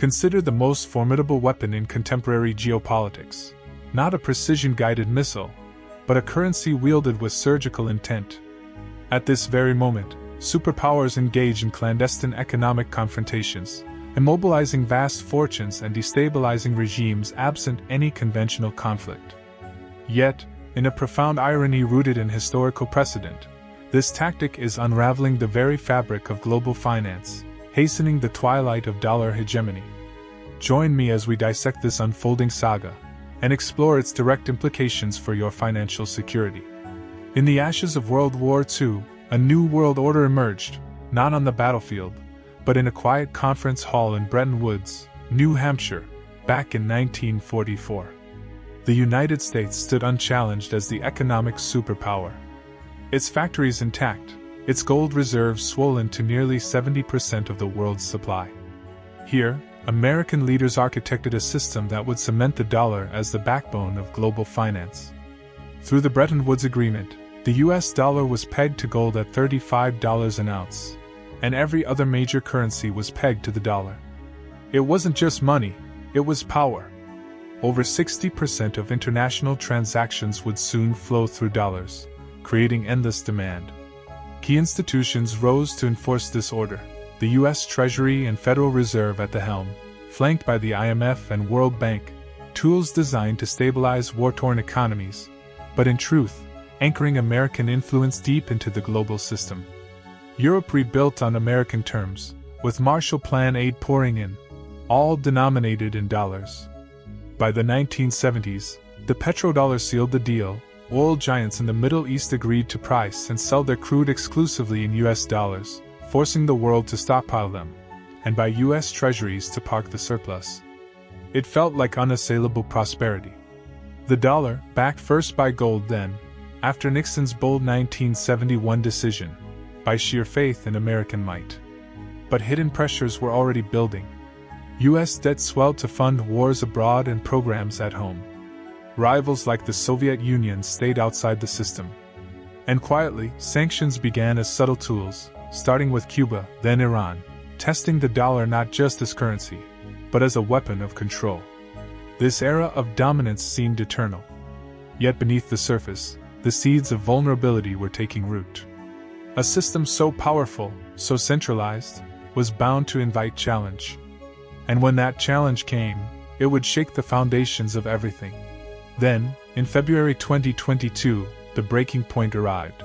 considered the most formidable weapon in contemporary geopolitics. Not a precision-guided missile, but a currency wielded with surgical intent. At this very moment, superpowers engage in clandestine economic confrontations, immobilizing vast fortunes and destabilizing regimes absent any conventional conflict. Yet, in a profound irony rooted in historical precedent, this tactic is unraveling the very fabric of global finance, hastening the twilight of dollar hegemony. Join me as we dissect this unfolding saga and explore its direct implications for your financial security. In the ashes of World War II, a new world order emerged, not on the battlefield, but in a quiet conference hall in Bretton Woods, New Hampshire, back in 1944. The United States stood unchallenged as the economic superpower. Its factories intact, its gold reserves swollen to nearly 70% of the world's supply. Here, American leaders architected a system that would cement the dollar as the backbone of global finance. Through the Bretton Woods Agreement, the US dollar was pegged to gold at $35 an ounce, and every other major currency was pegged to the dollar. It wasn't just money, it was power. Over 60% of international transactions would soon flow through dollars, creating endless demand. Key institutions rose to enforce this order, the US Treasury and Federal Reserve at the helm, flanked by the IMF and World Bank, tools designed to stabilize war-torn economies, but in truth, anchoring American influence deep into the global system. Europe rebuilt on American terms, with Marshall Plan aid pouring in, all denominated in dollars. By the 1970s, the petrodollar sealed the deal. Oil giants in the Middle East agreed to price and sell their crude exclusively in US dollars, forcing the world to stockpile them, and buy US treasuries to park the surplus. It felt like unassailable prosperity. The dollar, backed first by gold then, after Nixon's bold 1971 decision, by sheer faith in American might. But hidden pressures were already building. US debt swelled to fund wars abroad and programs at home. Rivals like the Soviet Union stayed outside the system. And quietly, sanctions began as subtle tools, starting with Cuba, then Iran, testing the dollar not just as currency, but as a weapon of control. This era of dominance seemed eternal. Yet beneath the surface, the seeds of vulnerability were taking root. A system so powerful, so centralized, was bound to invite challenge. And when that challenge came, it would shake the foundations of everything. Then, in February 2022, the breaking point arrived.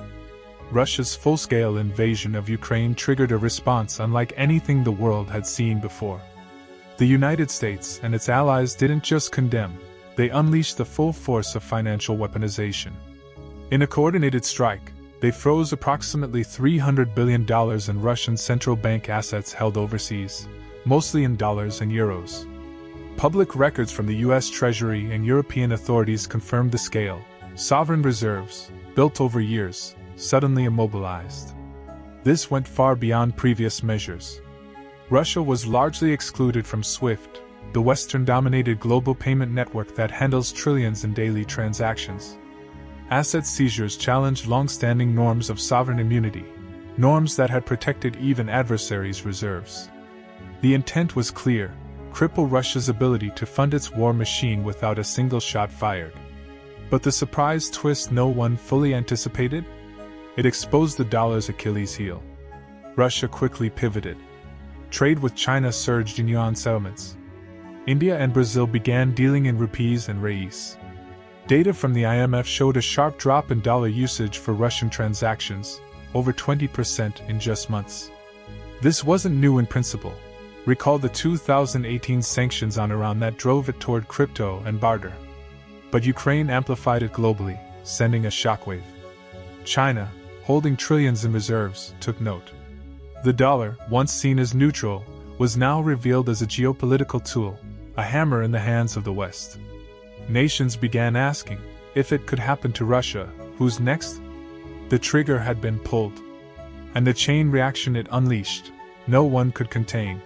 Russia's full-scale invasion of Ukraine triggered a response unlike anything the world had seen before. The United States and its allies didn't just condemn, they unleashed the full force of financial weaponization. In a coordinated strike, they froze approximately $300 billion in Russian central bank assets held overseas, mostly in dollars and euros. Public records from the US Treasury and European authorities confirmed the scale. Sovereign reserves, built over years, suddenly immobilized. This went far beyond previous measures. Russia was largely excluded from SWIFT, the Western-dominated global payment network that handles trillions in daily transactions. Asset seizures challenged long-standing norms of sovereign immunity, norms that had protected even adversaries' reserves. The intent was clear: cripple Russia's ability to fund its war machine without a single shot fired. But the surprise twist no one fully anticipated? It exposed the dollar's Achilles heel. Russia quickly pivoted. Trade with China surged in yuan settlements. India and Brazil began dealing in rupees and reis. Data from the IMF showed a sharp drop in dollar usage for Russian transactions, over 20% in just months. This wasn't new in principle. Recall the 2018 sanctions on Iran that drove it toward crypto and barter. But Ukraine amplified it globally, sending a shockwave. China, holding trillions in reserves, took note. The dollar, once seen as neutral, was now revealed as a geopolitical tool, a hammer in the hands of the West. Nations began asking, if it could happen to Russia, who's next? The trigger had been pulled. And the chain reaction it unleashed, no one could contain.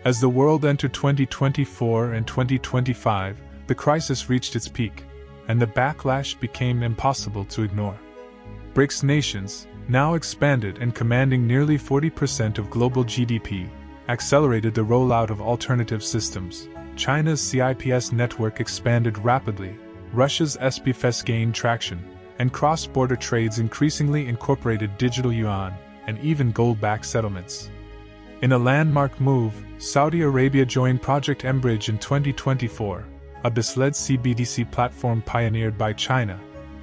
As the world entered 2024 and 2025, the crisis reached its peak, and the backlash became impossible to ignore. BRICS nations, now expanded and commanding nearly 40% of global GDP, accelerated the rollout of alternative systems. China's CIPS network expanded rapidly, Russia's SPFS gained traction, and cross-border trades increasingly incorporated digital yuan and even gold-backed settlements. In a landmark move, Saudi Arabia joined Project mBridge in 2024, a BIS-led CBDC platform pioneered by China,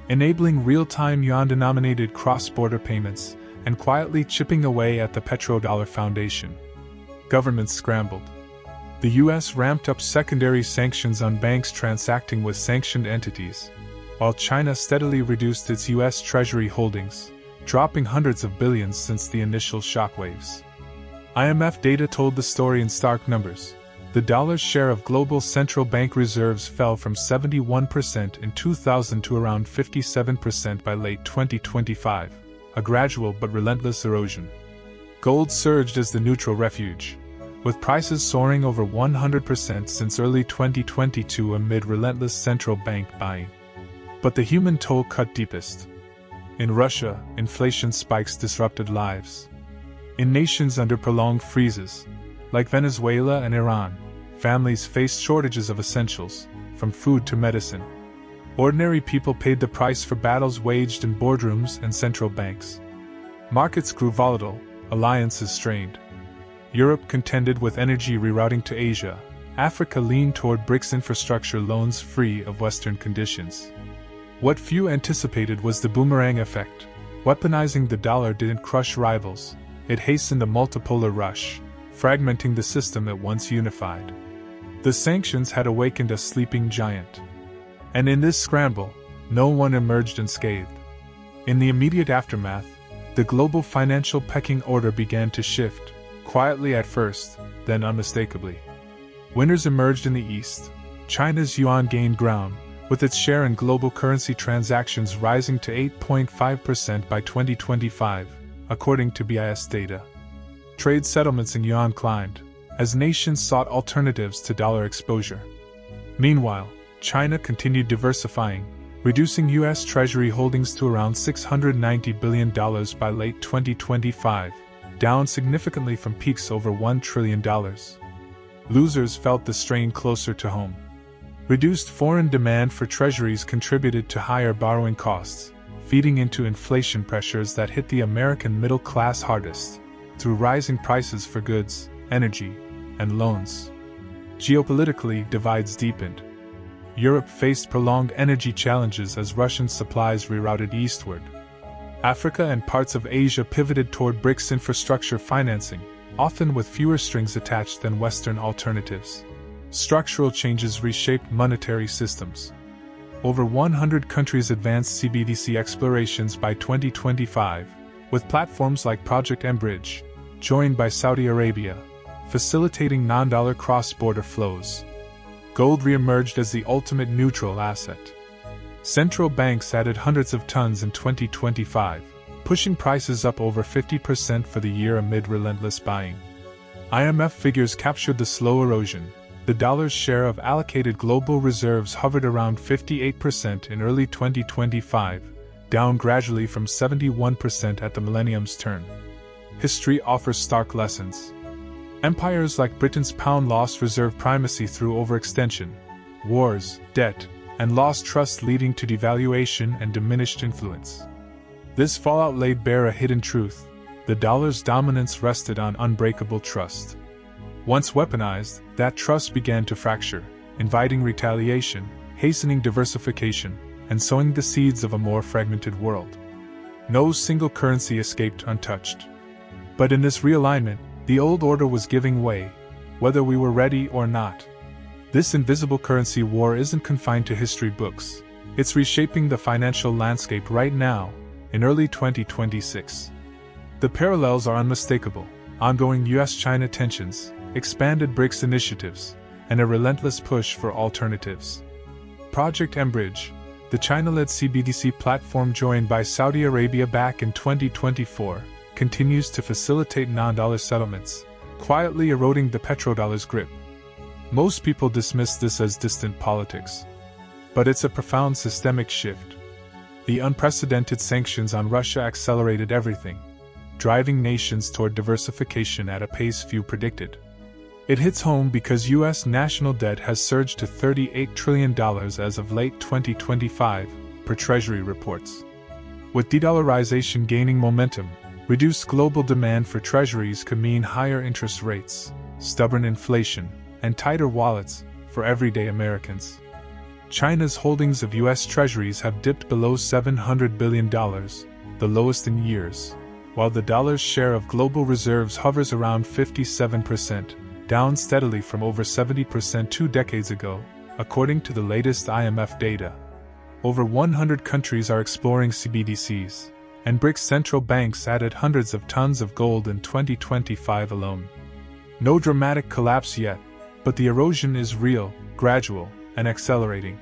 enabling real-time yuan-denominated cross-border payments and quietly chipping away at the petrodollar foundation. Governments scrambled. The US ramped up secondary sanctions on banks transacting with sanctioned entities, while China steadily reduced its US Treasury holdings, dropping hundreds of billions since the initial shockwaves. IMF data told the story in stark numbers. The dollar's share of global central bank reserves fell from 71% in 2000 to around 57% by late 2025, a gradual but relentless erosion. Gold surged as the neutral refuge, with prices soaring over 100% since early 2022 amid relentless central bank buying. But the human toll cut deepest. In Russia, inflation spikes disrupted lives. In nations under prolonged freezes, like Venezuela and Iran, families faced shortages of essentials, from food to medicine. Ordinary people paid the price for battles waged in boardrooms and central banks. Markets grew volatile, alliances strained. Europe contended with energy rerouting to Asia. Africa leaned toward BRICS infrastructure loans free of Western conditions. What few anticipated was the boomerang effect. Weaponizing the dollar didn't crush rivals, it hastened the multipolar rush, fragmenting the system at once unified. The sanctions had awakened a sleeping giant. And in this scramble, no one emerged unscathed. In the immediate aftermath, the global financial pecking order began to shift, quietly at first, then unmistakably. Winners emerged in the East. China's yuan gained ground, with its share in global currency transactions rising to 8.5% by 2025, according to BIS data. Trade settlements in yuan climbed, as nations sought alternatives to dollar exposure. Meanwhile, China continued diversifying, reducing U.S. Treasury holdings to around $690 billion by late 2025, down significantly from peaks over $1 trillion. Losers felt the strain closer to home. Reduced foreign demand for treasuries contributed to higher borrowing costs, feeding into inflation pressures that hit the American middle class hardest, through rising prices for goods, energy, and loans. Geopolitically, divides deepened. Europe faced prolonged energy challenges as Russian supplies rerouted eastward. Africa and parts of Asia pivoted toward BRICS infrastructure financing, often with fewer strings attached than Western alternatives. Structural changes reshaped monetary systems. Over 100 countries advanced CBDC explorations by 2025, with platforms like Project mBridge, joined by Saudi Arabia, facilitating non-dollar cross-border flows. Gold reemerged as the ultimate neutral asset. Central banks added hundreds of tons in 2025, pushing prices up over 50% for the year amid relentless buying. IMF figures captured the slow erosion. The dollar's share of allocated global reserves hovered around 58% in early 2025, down gradually from 71% at the millennium's turn. History offers stark lessons. Empires like Britain's pound lost reserve primacy through overextension, wars, debt, and lost trust, leading to devaluation and diminished influence. This fallout laid bare a hidden truth: the dollar's dominance rested on unbreakable trust. Once weaponized, that trust began to fracture, inviting retaliation, hastening diversification, and sowing the seeds of a more fragmented world. No single currency escaped untouched. But in this realignment, the old order was giving way, whether we were ready or not. This invisible currency war isn't confined to history books. It's reshaping the financial landscape right now, in early 2026. The parallels are unmistakable: ongoing US-China tensions, expanded BRICS initiatives, and a relentless push for alternatives. Project mBridge, the China-led CBDC platform joined by Saudi Arabia back in 2024, continues to facilitate non-dollar settlements, quietly eroding the petrodollar's grip. Most people dismiss this as distant politics. But it's a profound systemic shift. The unprecedented sanctions on Russia accelerated everything. driving nations toward diversification at a pace few predicted. It hits home because U.S. national debt has surged to $38 trillion as of late 2025, per Treasury reports. With dedollarization gaining momentum, reduced global demand for treasuries could mean higher interest rates, stubborn inflation, and tighter wallets for everyday Americans. China's holdings of U.S. treasuries have dipped below $700 billion, the lowest in years, while the dollar's share of global reserves hovers around 57%, down steadily from over 70% 2 decades ago, according to the latest IMF data. Over 100 countries are exploring CBDCs, and BRICS central banks added hundreds of tons of gold in 2025 alone. No dramatic collapse yet, but the erosion is real, gradual, and accelerating.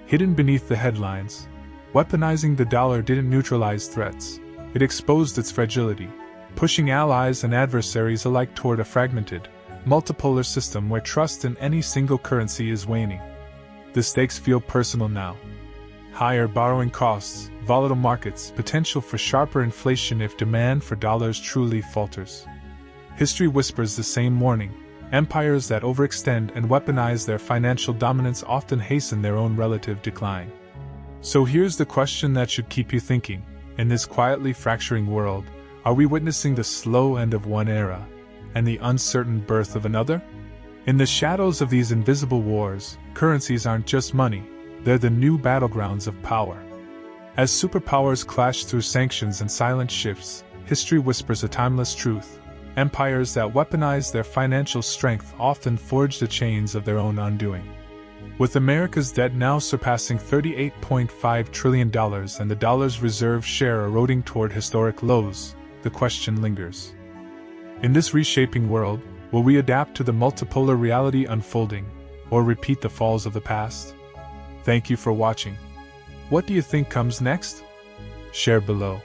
Hidden beneath the headlines, weaponizing the dollar didn't neutralize threats, it exposed its fragility, pushing allies and adversaries alike toward a fragmented, multipolar system where trust in any single currency is waning. The stakes feel personal now. Higher borrowing costs, volatile markets, potential for sharper inflation if demand for dollars truly falters. History whispers the same warning. Empires that overextend and weaponize their financial dominance often hasten their own relative decline. So here's the question that should keep you thinking. In this quietly fracturing world, are we witnessing the slow end of one era and the uncertain birth of another? In the shadows of these invisible wars, currencies aren't just money, they're the new battlegrounds of power. As superpowers clash through sanctions and silent shifts, history whispers a timeless truth. Empires that weaponize their financial strength often forge the chains of their own undoing. With America's debt now surpassing $38.5 trillion and the dollar's reserve share eroding toward historic lows, the question lingers. In this reshaping world, will we adapt to the multipolar reality unfolding, or repeat the falls of the past? Thank you for watching. What do you think comes next? Share below.